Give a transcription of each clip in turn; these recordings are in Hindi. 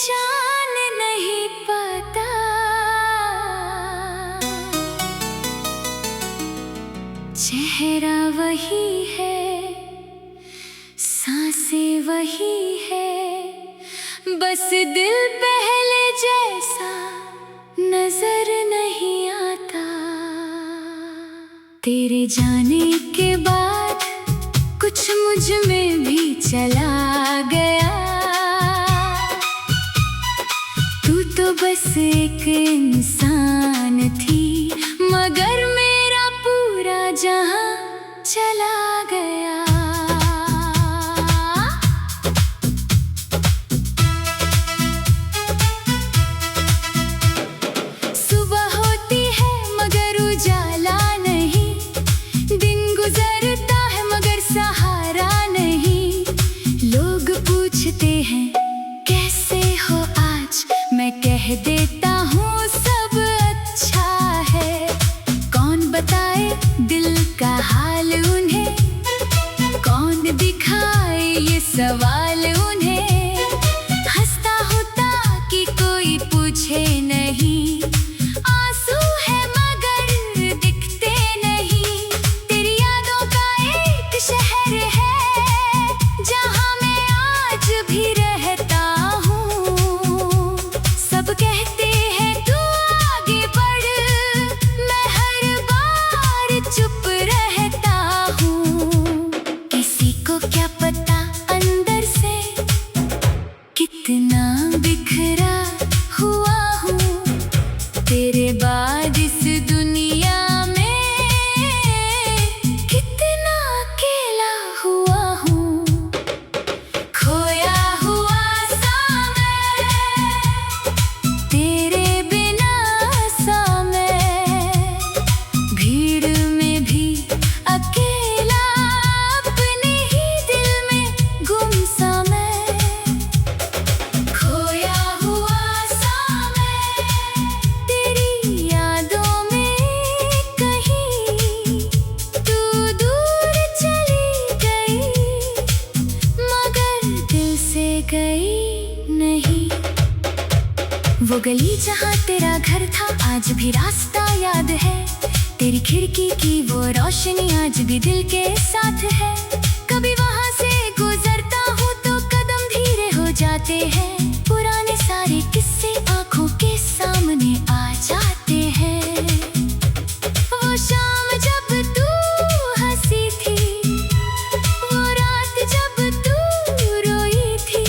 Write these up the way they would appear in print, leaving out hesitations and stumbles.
पहचान नहीं पाता, चेहरा वही है, सांसें वही है, बस दिल पहले जैसा नजर नहीं आता। तेरे जाने के बाद कुछ मुझ में भी चला गया, तू तो बस एक इंसान थी, मगर मेरा पूरा जहां चला गया। सुबह होती है मगर उजाला नहीं, दिन गुजरता है मगर सहारा नहीं। लोग पूछते हैं कैसे हो आज, मैं कह देता हूँ सब अच्छा है। कौन बताए दिल का हाल उन्हें, कौन दिखाए ये सवाल उन्हें। हंसता होता कि कोई पूछे नहीं, आंसू है मगर दिखते नहीं। तेरी यादों का एक शहर है जहाँ मैं आज भी रहता हूँ। सब कहते हैं तू आगे बढ़, मैं हर बार चुप रहता हूँ। किसी को क्या पता अंदर से कितना बिखरा हुआ हूँ, तेरे बाद इस दुनिया में कितना अकेला हुआ हूँ। खोया हुआ सा मैं, तेरे बिना सा मैं, भीड़ में भी अकेला, अपने ही दिल में गुम सा मैं। खोया हुआ सा मैं, तेरी यादों में कहीं, तू दूर चली गई मगर दिल से गई नहीं। वो गली जहाँ तेरा घर था आज भी रास्ता याद है, तेरी खिड़की की वो रोशनी आज भी दिल के साथ है। कभी वहाँ से गुजरता हूँ तो कदम धीरे हो जाते हैं, पुराने सारे किस्से आंखों के सामने आ जाते हैं। वो शाम जब तू हंसी थी, वो रात जब तू रोई थी,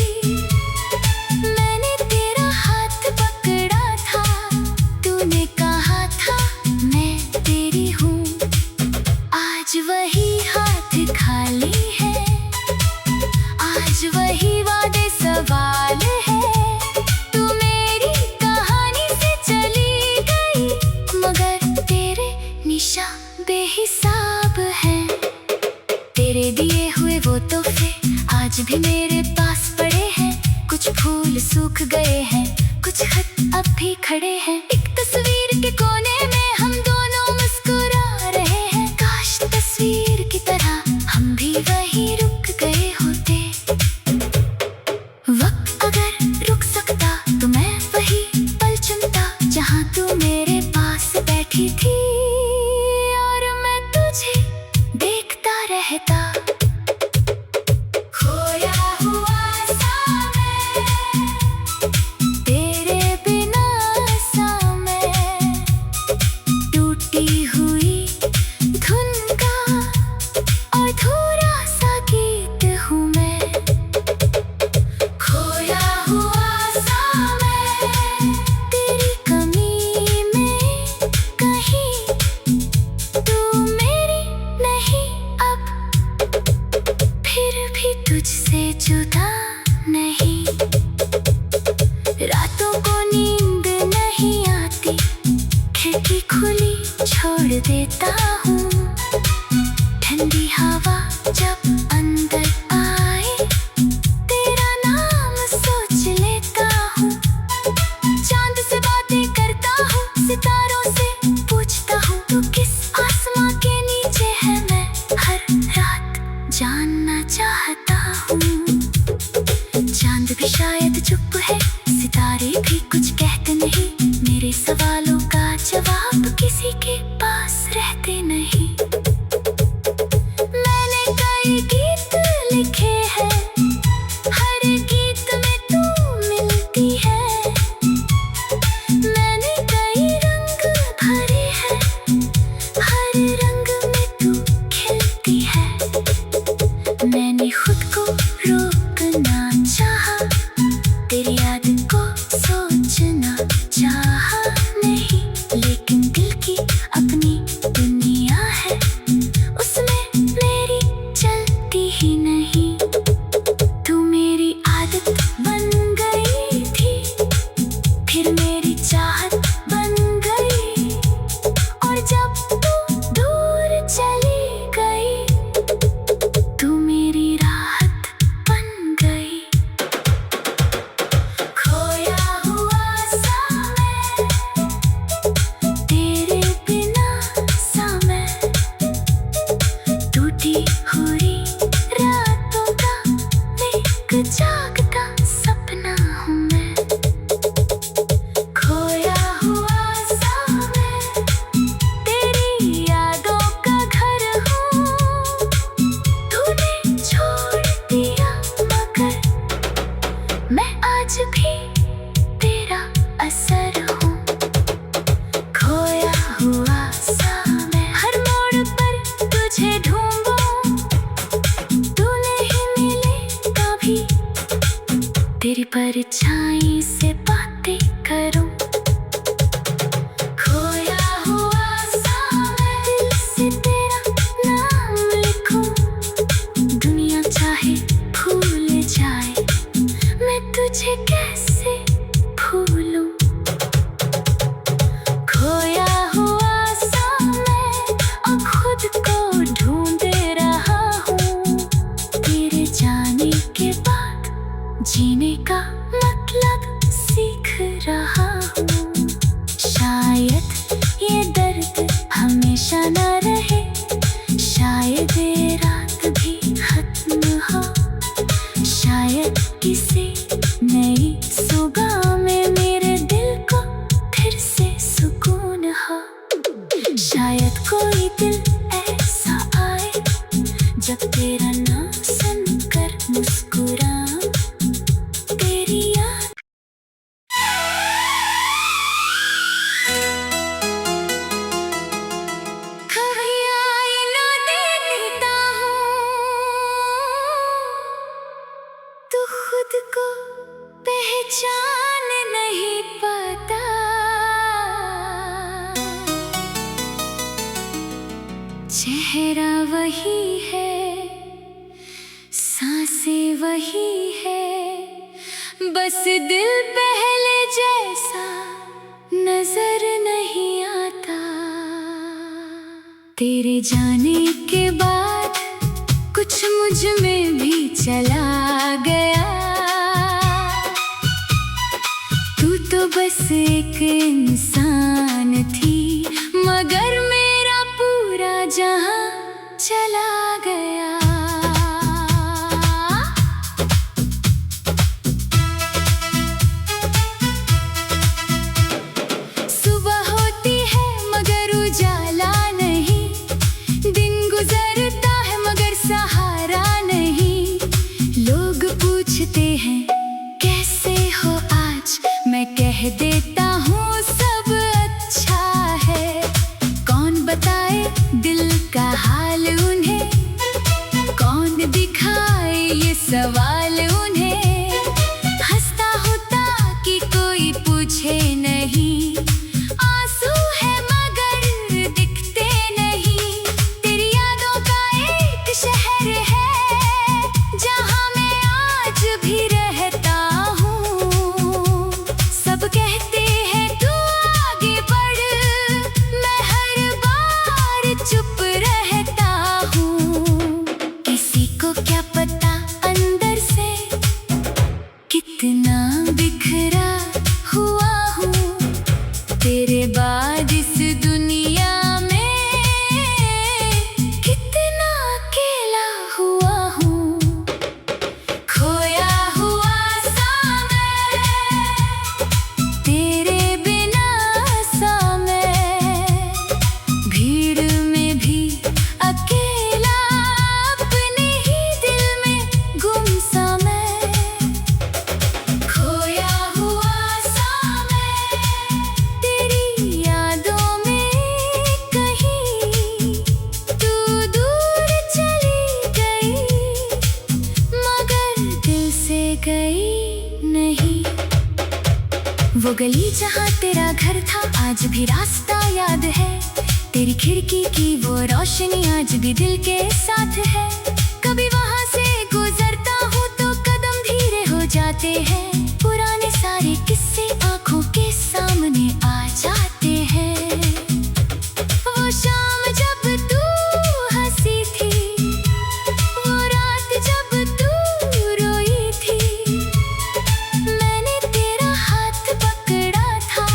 मैंने तेरा हाथ पकड़ा था, तूने कहा था मैं तेरी हूँ। आज वही हाथ खाली है, आज वही वादे सवाल है। तू मेरी कहानी से चली गई मगर तेरे निशान बेहिसाब हैं। तेरे दिए हुए वो तोहफे आज भी मेरे पास पड़े हैं, कुछ फूल सूख गए हैं, कुछ खत अब भी खड़े हैं। एक तस्वीर के कोने में हम दोनों मुस्कुरा रहे हैं, काश तस्वीर की तरह हम भी वहीं रुक गए होते। वक्त अगर रुक सकता तो मैं वही पल चुनता जहाँ तू मेरे पास बैठी थी, और मैं तुझे देखता रहता। खोया हुआ सा मैं, तेरे बिना सा मैं, टूटी हुई धुन का अधूरा सा गीत हूँ मैं। खोया हुआ सा मैं, तेरी कमी में कहीं, तू मेरी नहीं अब, फिर भी तुझसे जुदा नहीं। रातों को नींद नहीं आती, खिड़की खुली छोड़ देता हूँ। ठंडी हवा जब अंदर आए, तेरा नाम सोच लेता हूँ। चांद से बातें करता हूँ, सितारों से पूछता हूँ तू किस आसमां के नीचे है। मैं हर रात जानना चाहता हूँ, चांद भी शायद चुप है। सितारे भी कुछ कहते नहीं, मेरे सवालों का जवाब किसी के पास रहते नहीं। मैंने कई गीत लिखे हैं, हर गीत में तू मिलती है। मैंने कई रंग भरे हैं, हर रंग में तू खिलती है। मैंने खुद को रोकना चाहा, तेरी याद को सोचना चाहा नहीं, लेकिन दिल की अपनी दुनिया है, उसमें मेरी चलती ही नहीं। तू मेरी आदत बन गई थी, फिर मेरी चाहत बन गई, और जब तू दूर चली गई, तू मेरी राहत बन गई। खोया हुआ सा मैं, तेरे बिना सा मैं, टूटी हुई रातों का एक जागता सपना हूँ मैं। खोया हुआ सा मैं, तेरी यादों का घर हूँ, तूने छोड़ दिया मगर मैं आज भी तेरा असर हूँ। खोया हुआ सा मैं, हर मोड़ पर तुझे ढूंढूं, तू नहीं मिले कभी, तेरी परछाई से बातें करूं। खोया हुआ सा मैं, दिल से तेरा नाम लिखूं, दुनिया चाहे भूल जाए, मैं तुझे कैसे भूलूं। खोया हुआ सा मैं, और खुद को ढूंढ रहा हूँ, तेरे जाने के बाद जीने का मतलब सीख रहा हूँ। शायद ये दर्द हमेशा न रहे, शायद ये रात भी खत्म हो, शायद किसी नई सुबह में मेरे दिल को फिर से सुकून हो। शायद कोई दिल ऐसा आए, जब तेरा नाम सुनकर मुस्कुराऊं, तेरी याद। कभी आईना देखता हूँ, तू खुद को पहचान नहीं पाता। चेहरा वही है, सांसें वही है, बस दिल पहले जैसा नजर नहीं आता। तेरे जाने के बाद कुछ मुझ में भी चला गया, तू तो बस एक इंसान थी, मगर मेरा पूरा जहां चला गया। सुबह होती है मगर उजाला नहीं, दिन गुजरता है मगर सहारा नहीं। लोग पूछते हैं कैसे हो आज, मैं कह देता हूँ सब अच्छा है। कौन बताए दिल का वो गली जहाँ तेरा घर था आज भी रास्ता याद है। तेरी खिड़की की वो रोशनी आज भी दिल के साथ है। कभी वहाँ से गुजरता हूँ तो कदम धीरे हो जाते हैं। पुराने सारे किस्से आंखों के सामने आ जाते हैं। वो शाम जब तू हंसी थी, वो रात जब तू रोई थी, मैंने तेरा हाथ पकड़ा था,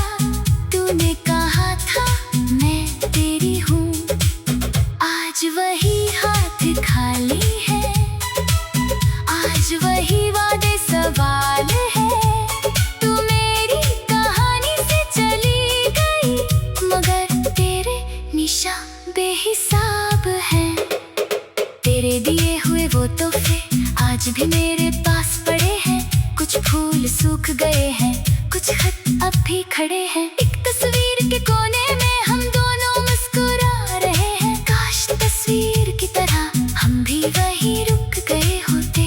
तूने कहा था मैं तेरी हूँ। आज वही हाथ खाली है, आज वही वादे सवाल है। तू मेरी कहानी से चली गई, मगर तेरे निशान बेहिसाब हैं। तेरे दिए हुए वो तोहफे आज भी मेरे पास पड़े हैं। कुछ फूल सूख गए हैं, कुछ खत अब भी खड़े हैं। एक तस्वीर के कोने में हम दोनों मुस्कुरा रहे हैं। काश तस्वीर की तरह हम भी वहीं रुक गए होते।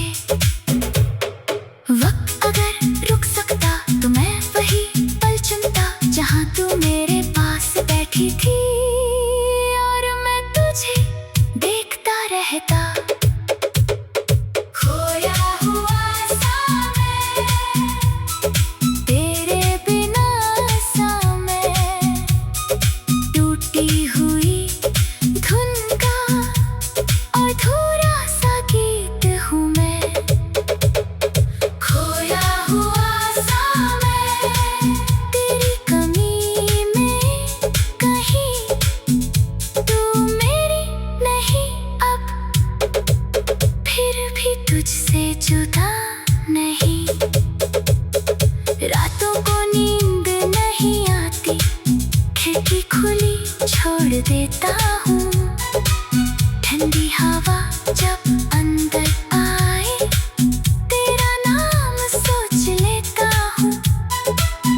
वक्त अगर रुक सकता तो मैं वही पल चुनता जहाँ तू मेरे पास बैठी थी, और मैं तुझे देखता रहता। खोया हुआ सा मैं, तेरे बिना सा मैं, टूटी हुई धुन का अधूरा सा गीत हूँ मैं। खोया हुआ सा मैं, तेरी कमी में कहीं, तू मेरी नहीं अब, फिर भी तुझसे जुदा नहीं। रातों को नींद नहीं आती, खिड़की खुली छोड़ देता हूँ। ठंडी हवा जब अंदर आए, तेरा नाम सोच लेता हूँ।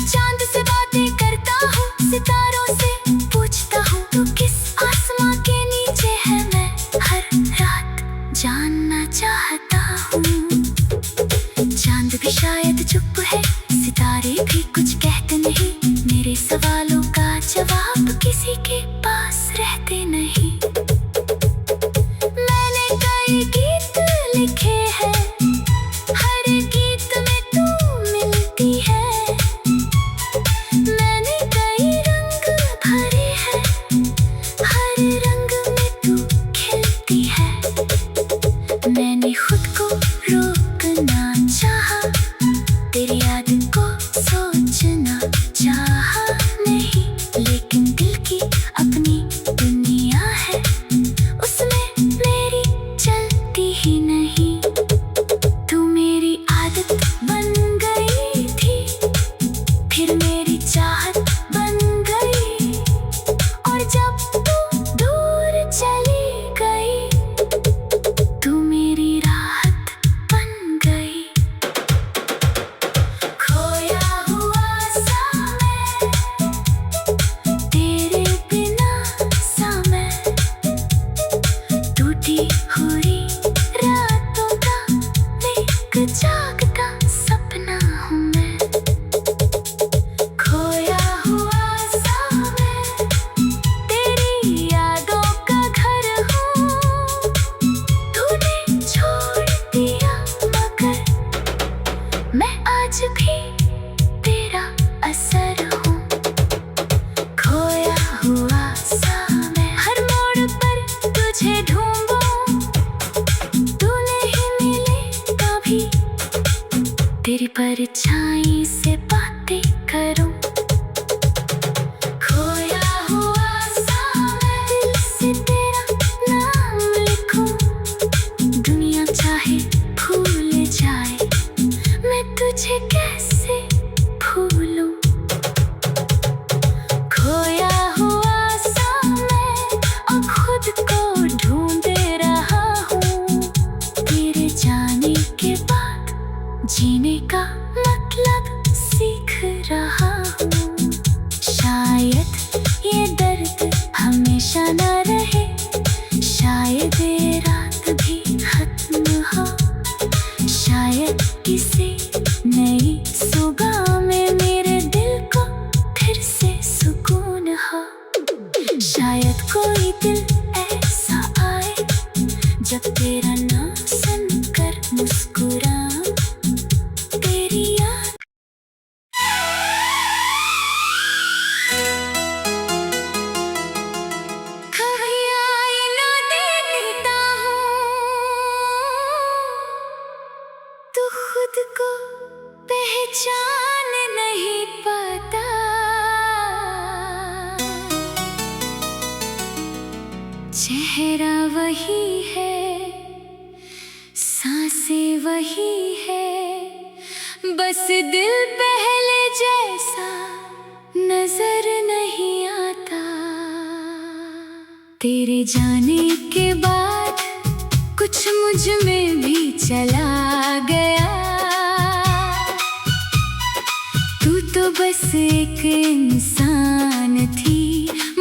चांद से बातें करता हूँ, सितारों से पूछता हूँ तू किस आसमां के नीचे है। मैं हर रात जानना चाहता हूँ। चांद भी शायद चुप है, सितारे भी कुछ कहते नहीं। मेरे सवालों का जवाब किसी के पास रहते नहीं। मैंने कई गीत लिखे हैं, हर गीत में तू मिलती है। मैंने कई रंग भरे हैं, हर रंग में तू खिलती है। मैंने खुद को रोकना चाहा, तेरी याद को सोचना चाहा नहीं, लेकिन दिल की अपनी दुनिया है, उसमें मेरी चलती ही नहीं। तू मेरी आदत बन गई थी, फिर मेरी चाहत बन गई, और जब तू दूर चली गई, तू मेरी राहत बन गई। खोया हुआ सा मैं, तेरे बिना सा मैं, टूटी हुई रातों का एक जागता सपना हूँ मैं। खोया हुआ सा मैं, तेरी यादों का घर हूँ। तूने छोड़ दिया मगर मैं आज भी तेरा असर हूँ। खोया हुआ सा मैं, हर मोड़ पर तुझे ढूंढूं, तू नहीं मिले कभी, तेरी परछाई से बातें करूं। खोया हुआ सा मैं, दिल से तेरा नाम लिखूं। दुनिया चाहे भूल जाए, मैं तुझे कैसे भूलूं। खोया हुआ सा मैं, अब खुद को ढूंढे रहा हूँ। तेरे जाने के बाद जीने का मतलब वही है, सांसें वही है, बस दिल पहले जैसा नजर नहीं आता। तेरे जाने के बाद कुछ मुझ में भी चला गया। तू तो बस एक इंसान थी,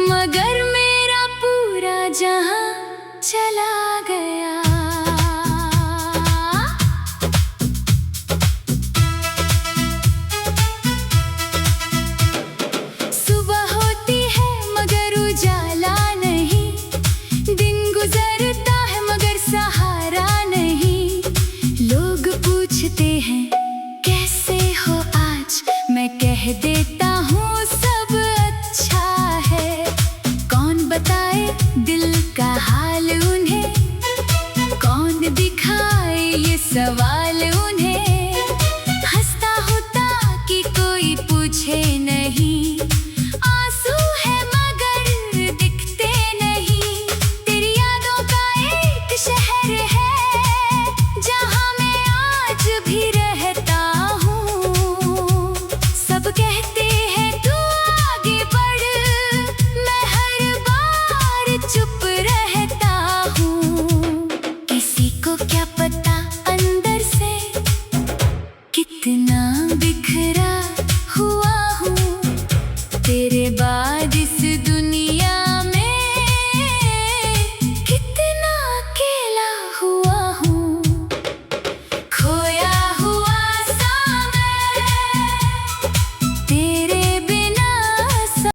मगर मेरा पूरा जहां चला गया। सुबह होती है मगर उजाला नहीं, दिन गुजरता है मगर सहारा नहीं। लोग पूछते हैं कैसे हो आज, मैं कह देता हूँ सब अच्छा है। कौन बताए दिल का हाल उन्हें, कौन दिखाए ये सवाल उन्हें। हंसता हूँ ताकि कोई पूछे न